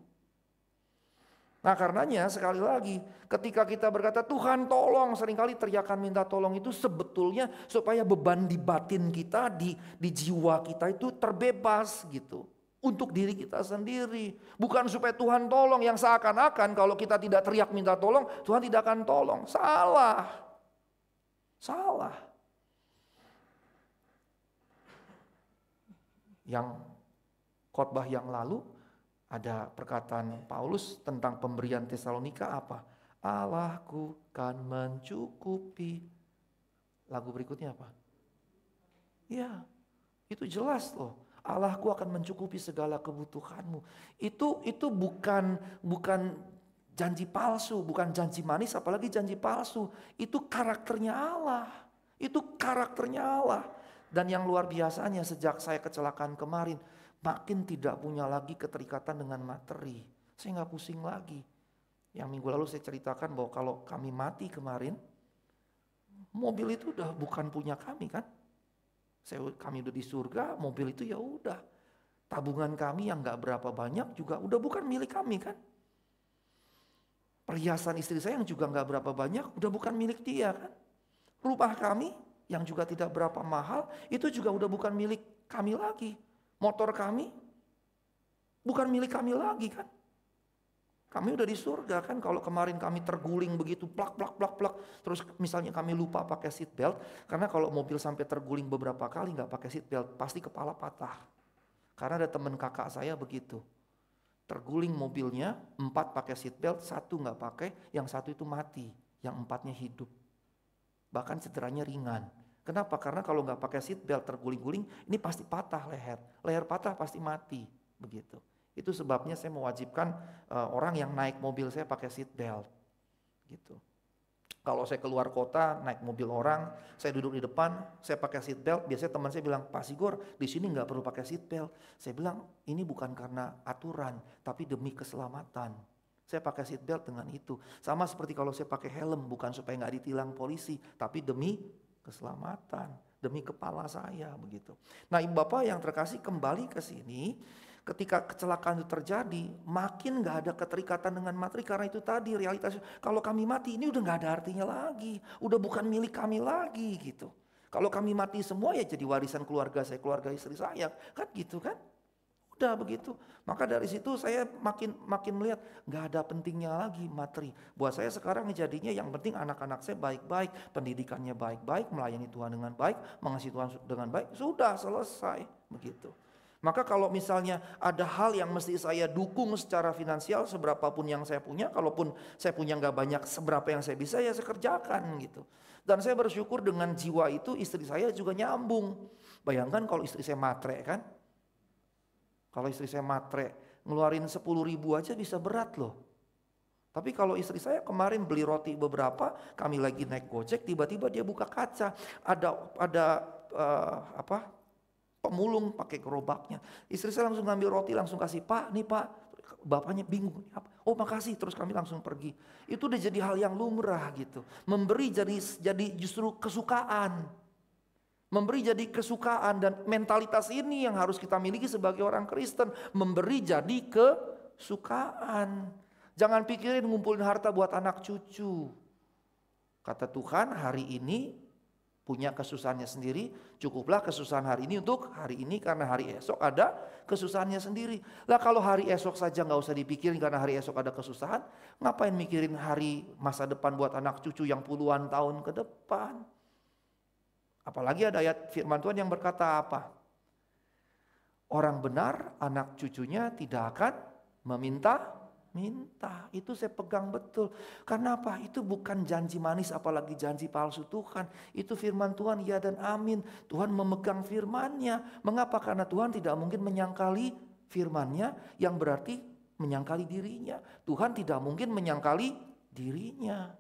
Nah karenanya sekali lagi ketika kita berkata Tuhan tolong, seringkali teriakan minta tolong itu sebetulnya supaya beban di batin kita, di jiwa kita itu terbebas gitu. Untuk diri kita sendiri. Bukan supaya Tuhan tolong, yang seakan-akan kalau kita tidak teriak minta tolong, Tuhan tidak akan tolong. Salah. Salah. Yang khotbah yang lalu ada perkataan Paulus tentang pemberian Tesalonika apa? Allahku kan mencukupi. Lagu berikutnya apa? Ya, itu jelas loh. Allahku akan mencukupi segala kebutuhanmu. Itu bukan janji palsu, bukan janji manis, apalagi janji palsu. Itu karakternya Allah. Itu karakternya Allah. Dan yang luar biasanya sejak saya kecelakaan kemarin, makin tidak punya lagi keterikatan dengan materi. Saya nggak pusing lagi. Yang minggu lalu saya ceritakan bahwa kalau kami mati kemarin, mobil itu udah bukan punya kami kan. Kami udah di surga, mobil itu ya udah. Tabungan kami yang nggak berapa banyak juga udah bukan milik kami kan. Perhiasan istri saya yang juga nggak berapa banyak udah bukan milik dia kan. Rumah kami yang juga tidak berapa mahal itu juga udah bukan milik kami lagi. Motor kami bukan milik kami lagi kan. Kami udah di surga kan. Kalau kemarin kami terguling begitu plak. Terus misalnya kami lupa pakai seat belt. Karena kalau mobil sampai terguling beberapa kali gak pakai seat belt, pasti kepala patah. Karena ada teman kakak saya begitu. Terguling mobilnya, 4 pakai seat belt, 1 gak pakai, yang 1 itu mati. Yang 4-nya hidup. Bahkan cederanya ringan. Kenapa? Karena kalau gak pakai seat belt terguling-guling, ini pasti patah leher. Leher patah pasti mati. Begitu. Itu sebabnya saya mewajibkan orang yang naik mobil saya pakai seat belt. Gitu. Kalau saya keluar kota naik mobil orang, saya duduk di depan, saya pakai seat belt. Biasanya teman saya bilang, Pak Sigor di sini nggak perlu pakai seat belt. Saya bilang ini bukan karena aturan, tapi demi keselamatan. Saya pakai seat belt dengan itu. Sama seperti kalau saya pakai helm, bukan supaya nggak ditilang polisi, tapi demi keselamatan, demi kepala saya begitu. Nah, Ibu Bapak yang terkasih, kembali ke sini. Ketika kecelakaan itu terjadi, makin gak ada keterikatan dengan materi. Karena itu tadi realitas, kalau kami mati ini udah gak ada artinya lagi. Udah bukan milik kami lagi gitu. Kalau kami mati semua ya jadi warisan keluarga saya, keluarga istri saya. Kan gitu kan. Udah begitu. Maka dari situ saya makin melihat gak ada pentingnya lagi materi. Buat saya sekarang jadinya yang penting anak-anak saya baik-baik. Pendidikannya baik-baik, melayani Tuhan dengan baik, mengasihi Tuhan dengan baik. Sudah selesai begitu. Maka kalau misalnya ada hal yang mesti saya dukung secara finansial, seberapapun yang saya punya, kalaupun saya punya nggak banyak, seberapa yang saya bisa ya saya kerjakan gitu. Dan saya bersyukur dengan jiwa itu istri saya juga nyambung. Bayangkan kalau istri saya matre kan. Kalau istri saya matre, ngeluarin 10.000 aja bisa berat loh. Tapi kalau istri saya kemarin beli roti beberapa, kami lagi naik Gojek, tiba-tiba dia buka kaca. Ada pemulung pakai gerobaknya. Istri saya langsung ngambil roti, langsung kasih, Pak, nih Pak. Bapaknya bingung, oh makasih, terus kami langsung pergi. Itu udah jadi hal yang lumrah gitu. Memberi jadi justru kesukaan. Memberi jadi kesukaan, dan mentalitas ini yang harus kita miliki sebagai orang Kristen. Memberi jadi kesukaan. Jangan pikirin ngumpulin harta buat anak cucu. Kata Tuhan, hari ini punya kesusahannya sendiri, cukuplah kesusahan hari ini untuk hari ini, karena hari esok ada kesusahannya sendiri. Lah kalau hari esok saja nggak usah dipikirin karena hari esok ada kesusahan, ngapain mikirin hari masa depan buat anak cucu yang puluhan tahun ke depan? Apalagi ada ayat firman Tuhan yang berkata apa? Orang benar anak cucunya tidak akan meminta. Itu saya pegang betul. Karena apa? Itu bukan janji manis apalagi janji palsu Tuhan. Itu firman Tuhan ya dan amin. Tuhan memegang firman-Nya. Mengapa? Karena Tuhan tidak mungkin menyangkali firman-Nya yang berarti menyangkali dirinya. Tuhan tidak mungkin menyangkali dirinya.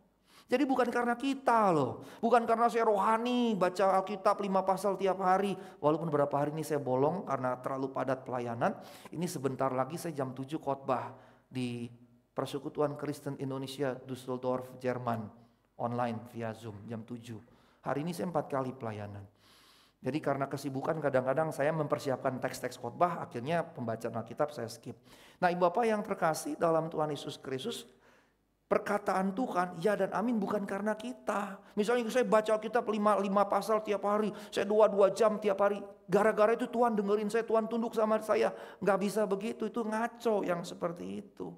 Jadi bukan karena kita loh, bukan karena saya rohani baca Alkitab 5 pasal tiap hari. Walaupun beberapa hari ini saya bolong karena terlalu padat pelayanan. Ini sebentar lagi saya jam 7 khotbah di Persekutuan Kristen Indonesia Düsseldorf, Jerman, online via Zoom jam 7. Hari ini saya 4 kali pelayanan. Jadi karena kesibukan kadang-kadang saya mempersiapkan teks-teks khotbah, akhirnya pembacaan Alkitab saya skip. Nah, Ibu Bapak yang terkasih dalam Tuhan Yesus Kristus, perkataan Tuhan ya dan amin bukan karena kita. Misalnya saya baca Alkitab 5 pasal tiap hari, saya 2 jam tiap hari. Gara-gara itu Tuhan dengerin saya, Tuhan tunduk sama saya. Gak bisa begitu, itu ngaco yang seperti itu.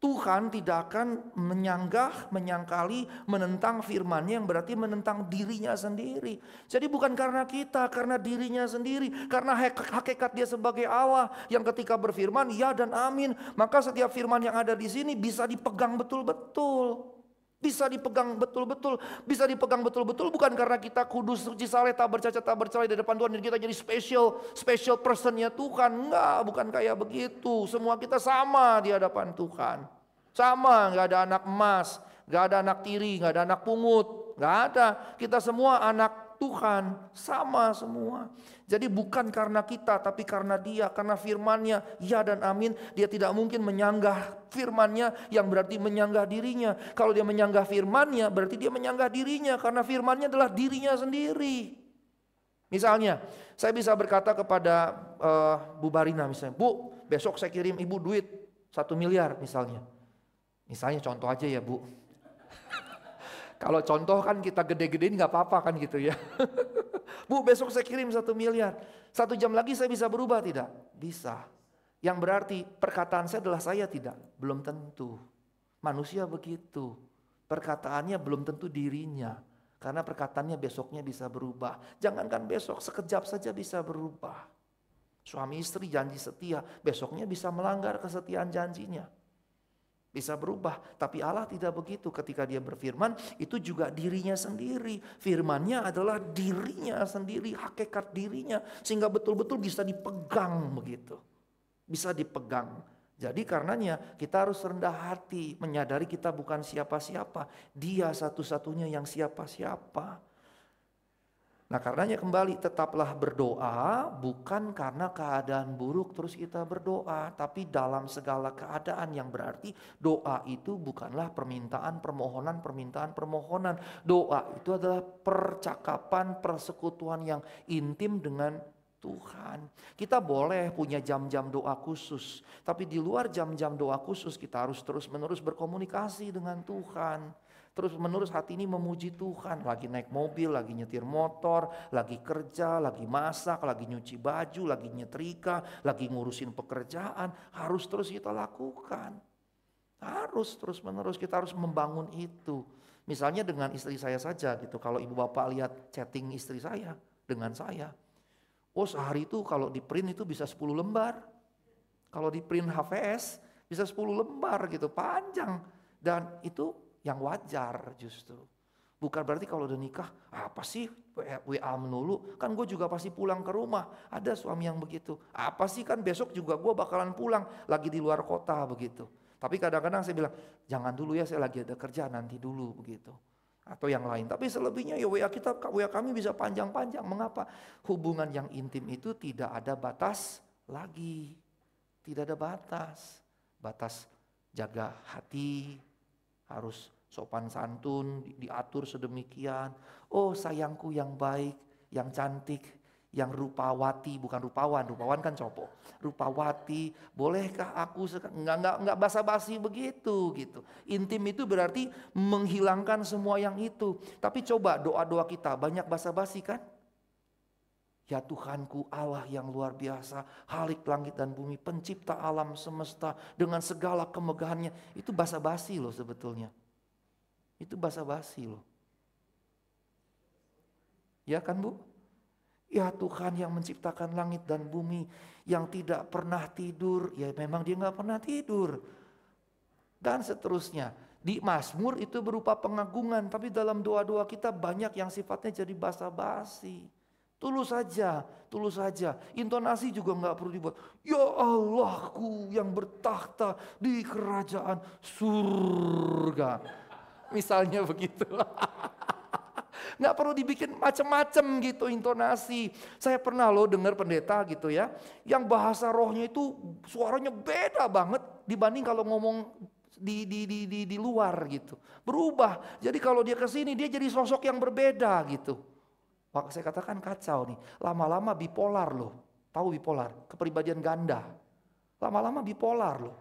Tuhan tidak akan menyanggah, menyangkali, menentang firman-Nya yang berarti menentang dirinya sendiri. Jadi bukan karena kita, karena dirinya sendiri. Karena hakikat Dia sebagai Allah yang ketika berfirman ya dan amin. Maka setiap firman yang ada di sini bisa dipegang betul-betul. Bisa dipegang betul-betul. Bisa dipegang betul-betul bukan karena kita kudus, suci, saleh, tak bercacat, tak bercerai di depan Tuhan. Dan kita jadi special personnya Tuhan. Enggak, bukan kayak begitu. Semua kita sama di hadapan Tuhan. Sama, gak ada anak emas, gak ada anak tiri, gak ada anak pungut. Gak ada, kita semua anak Tuhan, sama semua. Jadi bukan karena kita, tapi karena Dia, karena firman-Nya, ya dan amin. Dia tidak mungkin menyanggah firman-Nya yang berarti menyanggah dirinya. Kalau Dia menyanggah firman-Nya, berarti Dia menyanggah dirinya, karena firman-Nya adalah dirinya sendiri. Misalnya, saya bisa berkata kepada Bu Barina misalnya, Bu, besok saya kirim Ibu duit 1 miliar misalnya. Misalnya contoh aja ya Bu. Kalau contoh kan kita gede-gedein gak apa-apa kan gitu ya. Bu, besok saya kirim 1 miliar. 1 jam lagi saya bisa berubah tidak? Bisa. Yang berarti perkataan saya adalah saya tidak? Belum tentu. Manusia begitu. Perkataannya belum tentu dirinya. Karena perkataannya besoknya bisa berubah. Jangankan besok, sekejap saja bisa berubah. Suami istri janji setia, besoknya bisa melanggar kesetiaan janjinya. Bisa berubah, tapi Allah tidak begitu. Ketika Dia berfirman, itu juga dirinya sendiri. Firman-Nya adalah dirinya sendiri, hakikat dirinya. Sehingga betul-betul bisa dipegang begitu. Bisa dipegang. Jadi karenanya kita harus rendah hati, menyadari kita bukan siapa-siapa. Dia satu-satunya yang siapa-siapa. Nah karenanya kembali tetaplah berdoa bukan karena keadaan buruk terus kita berdoa. Tapi dalam segala keadaan yang berarti doa itu bukanlah permintaan permohonan. Doa itu adalah percakapan, persekutuan yang intim dengan Tuhan. Kita boleh punya jam-jam doa khusus. Tapi di luar jam-jam doa khusus kita harus terus-menerus berkomunikasi dengan Tuhan. Terus menerus hati ini memuji Tuhan. Lagi naik mobil, lagi nyetir motor, lagi kerja, lagi masak, lagi nyuci baju, lagi nyetrika, lagi ngurusin pekerjaan. Harus terus kita lakukan. Harus terus menerus kita harus membangun itu. Misalnya dengan istri saya saja gitu. Kalau ibu bapak lihat chatting istri saya dengan saya. Oh sehari itu kalau di print itu bisa 10 lembar. Kalau di print HVS bisa 10 lembar gitu, panjang. Dan itu yang wajar justru. Bukan berarti kalau udah nikah, apa sih WA melulu, kan gue juga pasti pulang ke rumah. Ada suami yang begitu, apa sih kan besok juga gue bakalan pulang, lagi di luar kota begitu. Tapi kadang-kadang saya bilang, jangan dulu ya saya lagi ada kerja, nanti dulu begitu. Atau yang lain, tapi selebihnya ya WA kami bisa panjang-panjang. Mengapa? Hubungan yang intim itu tidak ada batas lagi. Tidak ada batas. Batas jaga hati, harus sopan santun, diatur sedemikian. Oh sayangku yang baik, yang cantik, yang rupawati, bukan rupawan kan cowok. Rupawati, bolehkah aku enggak basa-basi begitu gitu. Intim itu berarti menghilangkan semua yang itu. Tapi coba doa-doa kita banyak basa-basi kan? Ya Tuhanku Allah yang luar biasa, Khalik langit dan bumi, pencipta alam semesta dengan segala kemegahannya. Itu basa-basi loh sebetulnya. Itu basa-basi loh. Ya kan Bu? Ya Tuhan yang menciptakan langit dan bumi, yang tidak pernah tidur. Ya memang Dia gak pernah tidur. Dan seterusnya. Di Mazmur itu berupa pengagungan, tapi dalam doa-doa kita banyak yang sifatnya jadi basa-basi. Tulus saja. Intonasi juga gak perlu dibuat. Ya Allahku yang bertakhta di kerajaan surga. Misalnya begitu. Nggak perlu dibikin macem-macem gitu intonasi. Saya pernah loh dengar pendeta gitu ya, yang bahasa rohnya itu suaranya beda banget dibanding kalau ngomong di luar gitu. Berubah. Jadi kalau dia kesini dia jadi sosok yang berbeda gitu. Maka saya katakan kacau nih. Lama-lama bipolar loh. Tahu bipolar? Kepribadian ganda. Lama-lama bipolar loh.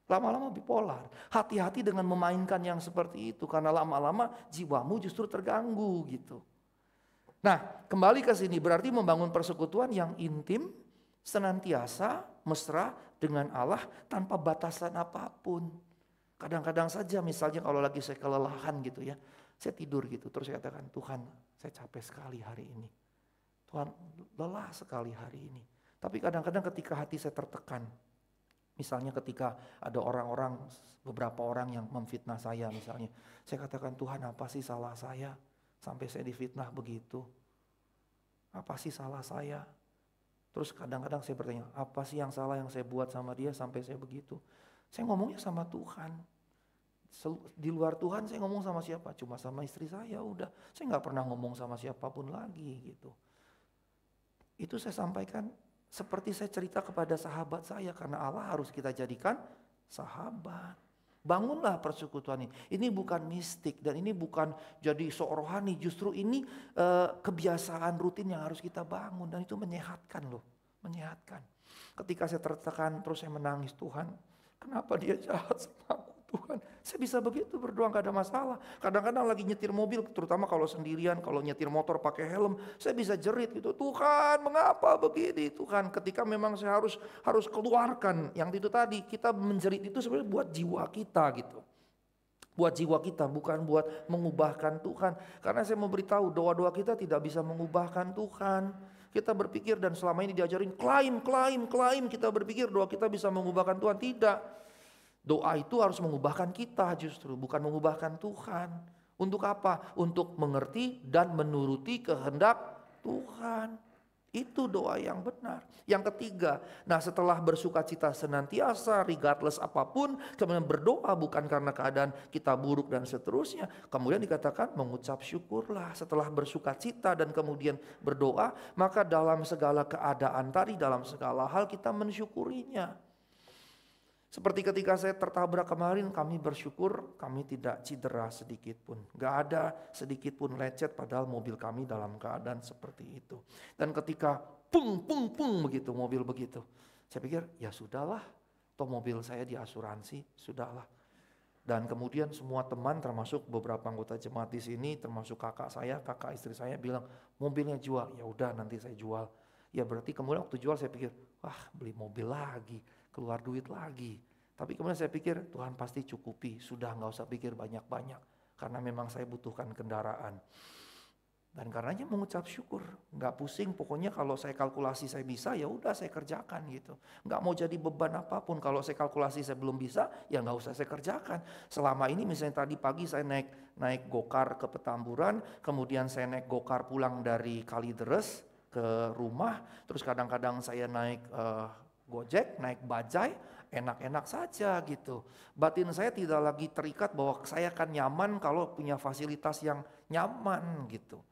Lama-lama bipolar. Hati-hati dengan memainkan yang seperti itu. Karena lama-lama jiwamu justru terganggu gitu. Nah, kembali ke sini berarti membangun persekutuan yang intim, senantiasa mesra dengan Allah tanpa batasan apapun. Kadang-kadang saja misalnya kalau lagi saya kelelahan gitu ya, saya tidur gitu, terus saya katakan, Tuhan saya capek sekali hari ini. Tuhan lelah sekali hari ini. Tapi kadang-kadang ketika hati saya tertekan, misalnya ketika ada orang-orang, beberapa orang yang memfitnah saya misalnya, saya katakan, Tuhan apa sih salah saya sampai saya difitnah begitu? Apa sih salah saya? Terus kadang-kadang saya bertanya, apa sih yang salah yang saya buat sama dia sampai saya begitu? Saya ngomongnya sama Tuhan. Di luar Tuhan saya ngomong sama siapa? Cuma sama istri saya udah. Saya gak pernah ngomong sama siapapun lagi gitu. Itu saya sampaikan seperti saya cerita kepada sahabat saya. Karena Allah harus kita jadikan sahabat. Bangunlah persekutuan ini. Ini bukan mistik dan ini bukan jadi sok rohani. Justru ini kebiasaan rutin yang harus kita bangun. Dan itu menyehatkan loh. Menyehatkan. Ketika saya tertekan terus saya menangis, Tuhan kenapa dia jahat sama aku? Tuhan, saya bisa begitu berdoa gak ada masalah. Kadang-kadang lagi nyetir mobil, terutama kalau sendirian, kalau nyetir motor pakai helm, saya bisa jerit gitu. Tuhan, mengapa begini? Tuhan, ketika memang saya harus keluarkan yang itu tadi, kita menjerit itu sebenarnya buat jiwa kita gitu. Buat jiwa kita, bukan buat mengubahkan Tuhan. Karena saya mau beritahu, doa-doa kita tidak bisa mengubahkan Tuhan. Kita berpikir dan selama ini diajarin klaim. Kita berpikir doa kita bisa mengubahkan Tuhan. Tidak. Doa itu harus mengubahkan kita justru, bukan mengubahkan Tuhan. Untuk apa? Untuk mengerti dan menuruti kehendak Tuhan. Itu doa yang benar. Yang ketiga, nah setelah bersukacita senantiasa, regardless apapun, kemudian berdoa bukan karena keadaan kita buruk dan seterusnya. Kemudian dikatakan mengucap syukurlah. Setelah bersukacita dan kemudian berdoa, maka dalam segala keadaan tadi, dalam segala hal kita mensyukurinya. Seperti ketika saya tertabrak kemarin, kami bersyukur kami tidak cedera sedikit pun. Gak ada sedikit pun lecet padahal mobil kami dalam keadaan seperti itu. Dan ketika pung begitu mobil begitu. Saya pikir ya sudahlah, toh mobil saya diasuransi, sudahlah. Dan kemudian semua teman termasuk beberapa anggota jemaat di sini, termasuk kakak istri saya bilang mobilnya jual. Ya udah nanti saya jual. Ya berarti kemudian waktu jual saya pikir, wah beli mobil lagi. Keluar duit lagi. Tapi kemudian saya pikir Tuhan pasti cukupi. Sudah gak usah pikir banyak-banyak. Karena memang saya butuhkan kendaraan. Dan karenanya mengucap syukur. Gak pusing, pokoknya kalau saya kalkulasi saya bisa, ya udah saya kerjakan gitu. Gak mau jadi beban apapun. Kalau saya kalkulasi saya belum bisa, ya gak usah saya kerjakan. Selama ini misalnya tadi pagi saya naik gokar ke Petamburan. Kemudian saya naik gokar pulang dari Kalideres ke rumah. Terus kadang-kadang saya naik Gojek, naik bajai, enak-enak saja gitu. Batin saya tidak lagi terikat bahwa saya akan nyaman kalau punya fasilitas yang nyaman gitu.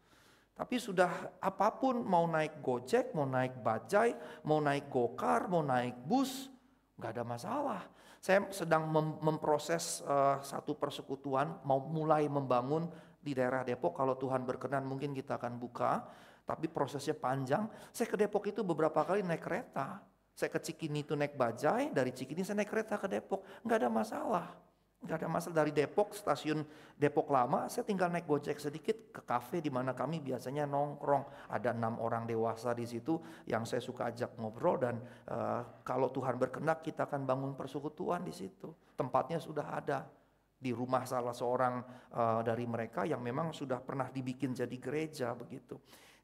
Tapi sudah apapun, mau naik Gojek, mau naik bajai, mau naik gokar, mau naik bus, gak ada masalah. Saya sedang memproses satu persekutuan, mau mulai membangun di daerah Depok. Kalau Tuhan berkenan mungkin kita akan buka, tapi prosesnya panjang. Saya ke Depok itu beberapa kali naik kereta. Saya ke Cikini itu naik bajai, dari Cikini saya naik kereta ke Depok. Nggak ada masalah. Nggak ada masalah dari Depok, stasiun Depok Lama, saya tinggal naik Gojek sedikit ke kafe di mana kami biasanya nongkrong. Ada 6 orang dewasa di situ yang saya suka ajak ngobrol dan kalau Tuhan berkenan kita akan bangun persekutuan di situ. Tempatnya sudah ada. Di rumah salah seorang dari mereka yang memang sudah pernah dibikin jadi gereja begitu.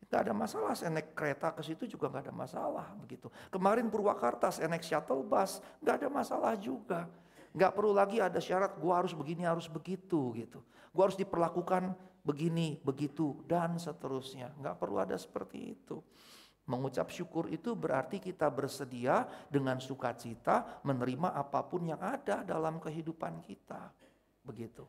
Gak ada masalah, saya naik kereta ke situ juga gak ada masalah begitu. Kemarin Purwakarta saya naik shuttle bus, gak ada masalah juga. Gak perlu lagi ada syarat gue harus begini harus begitu gitu. Gue harus diperlakukan begini begitu dan seterusnya. Gak perlu ada seperti itu. Mengucap syukur itu berarti kita bersedia dengan sukacita menerima apapun yang ada dalam kehidupan kita. Begitu.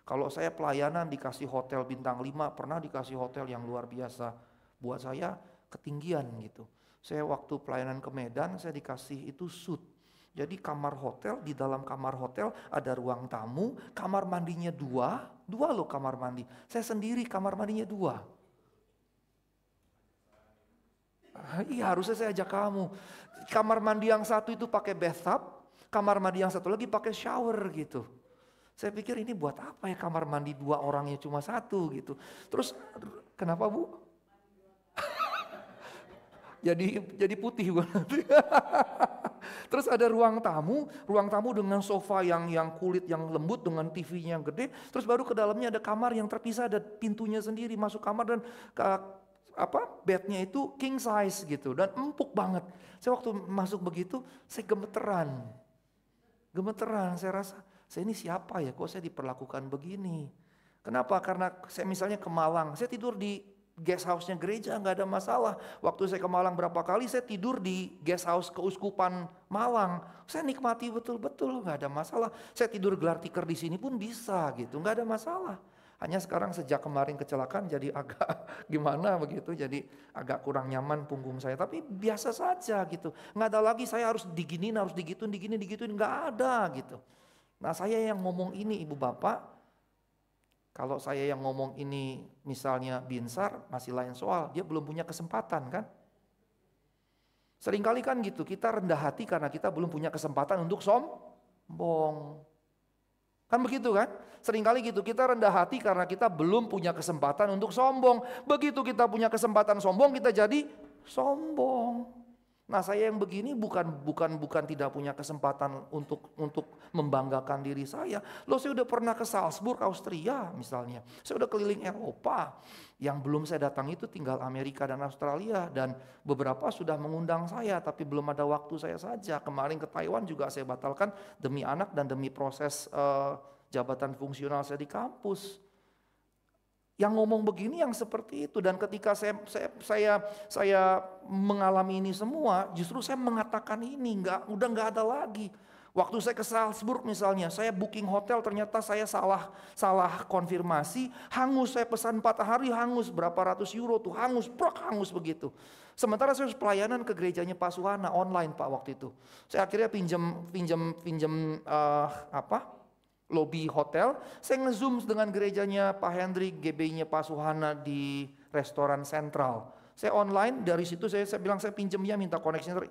Kalau saya pelayanan dikasih hotel bintang 5, pernah dikasih hotel yang luar biasa. Buat saya ketinggian gitu. Saya waktu pelayanan ke Medan, saya dikasih itu suite. Jadi kamar hotel, di dalam kamar hotel ada ruang tamu, kamar mandinya dua loh kamar mandi. Saya sendiri kamar mandinya 2. Iya, harusnya saya ajak kamu. Kamar mandi yang satu itu pakai bathtub, kamar mandi yang satu lagi pakai shower gitu. Saya pikir ini buat apa ya kamar mandi 2 orangnya cuma 1 gitu. Terus kenapa Bu? jadi putih Bu. Terus ada ruang tamu dengan sofa yang kulit yang lembut dengan TV-nya yang gede. Terus baru ke dalamnya ada kamar yang terpisah, ada pintunya sendiri masuk kamar dan bednya itu king size gitu dan empuk banget. Saya waktu masuk begitu, saya gemeteran. Saya rasa, saya ini siapa ya? Kok saya diperlakukan begini? Kenapa? Karena saya misalnya ke Malang, saya tidur di guest house-nya gereja, nggak ada masalah. Waktu saya ke Malang berapa kali, saya tidur di guest house keuskupan Malang. Saya nikmati betul-betul, nggak ada masalah. Saya tidur gelar tikar di sini pun bisa gitu, nggak ada masalah. Hanya sekarang sejak kemarin kecelakaan jadi agak gimana begitu, jadi agak kurang nyaman punggung saya. Tapi biasa saja gitu, nggak ada lagi saya harus diginin, harus digituin, nggak ada gitu. Nah saya yang ngomong ini Ibu Bapak, kalau saya yang ngomong ini misalnya Binsar masih lain soal, dia belum punya kesempatan kan. Seringkali kan gitu, kita rendah hati karena kita belum punya kesempatan untuk sombong. Kan begitu kan? Seringkali gitu, kita rendah hati karena kita belum punya kesempatan untuk sombong. Begitu kita punya kesempatan sombong, kita jadi sombong. Nah saya yang begini bukan tidak punya kesempatan untuk membanggakan diri saya. Loh saya udah pernah ke Salzburg, Austria misalnya. Saya udah keliling Eropa. Yang belum saya datang itu tinggal Amerika dan Australia. Dan beberapa sudah mengundang saya tapi belum ada waktu saya saja. Kemarin ke Taiwan juga saya batalkan demi anak dan demi proses jabatan fungsional saya di kampus. Yang ngomong begini yang seperti itu, dan ketika saya mengalami ini semua, justru saya mengatakan ini udah nggak ada lagi. Waktu saya ke Salzburg misalnya, saya booking hotel ternyata saya salah konfirmasi, hangus, saya pesan 4 hari hangus berapa ratus euro tuh hangus begitu. Sementara saya harus pelayanan ke gerejanya Pak Suhana online Pak waktu itu. Saya akhirnya pinjam lobby hotel, saya nge-zoom dengan gerejanya Pak Hendrik, GB-nya Pak Suhana di restoran sentral. Saya online, dari situ saya bilang saya pinjem ya, minta koneksinya,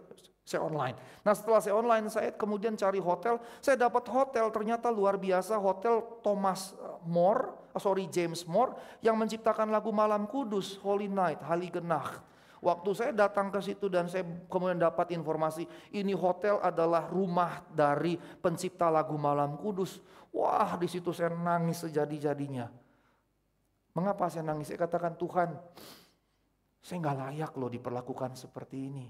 saya online. Nah setelah saya online, saya kemudian cari hotel, saya dapat hotel ternyata luar biasa, hotel James Moore, yang menciptakan lagu Malam Kudus, Holy Night, Heilige Nacht. Waktu saya datang ke situ dan saya kemudian dapat informasi, ini hotel adalah rumah dari pencipta lagu Malam Kudus. Wah, di situ saya nangis sejadi-jadinya. Mengapa saya nangis? Saya katakan, Tuhan, saya nggak layak loh diperlakukan seperti ini.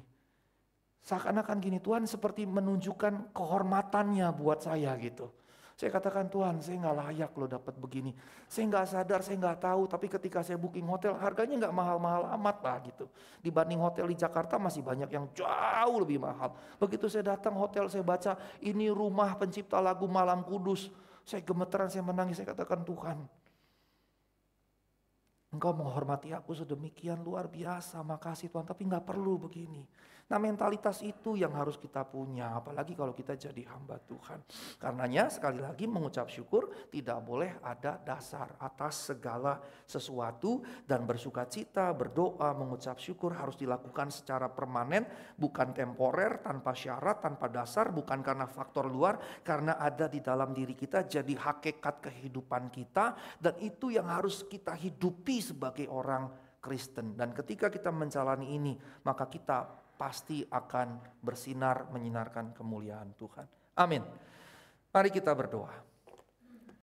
Seakan-akan gini, Tuhan seperti menunjukkan kehormatannya buat saya gitu. Saya katakan, Tuhan saya nggak layak loh dapat begini. Saya nggak sadar, saya nggak tahu. Tapi ketika saya booking hotel, harganya nggak mahal-mahal amat lah gitu. Dibanding hotel di Jakarta masih banyak yang jauh lebih mahal. Begitu saya datang hotel, saya baca, ini rumah pencipta lagu Malam Kudus. Saya gemeteran, saya menangis, saya katakan, Tuhan, Engkau menghormati aku sedemikian luar biasa, makasih Tuhan, tapi nggak perlu begini. Nah mentalitas itu yang harus kita punya, apalagi kalau kita jadi hamba Tuhan. Karenanya sekali lagi mengucap syukur tidak boleh ada dasar atas segala sesuatu, dan bersukacita, berdoa, mengucap syukur harus dilakukan secara permanen, bukan temporer, tanpa syarat, tanpa dasar, bukan karena faktor luar, karena ada di dalam diri kita jadi hakikat kehidupan kita, dan itu yang harus kita hidupi sebagai orang Kristen. Dan ketika kita menjalani ini, maka kita pasti akan bersinar menyinarkan kemuliaan Tuhan. Amin. Mari kita berdoa.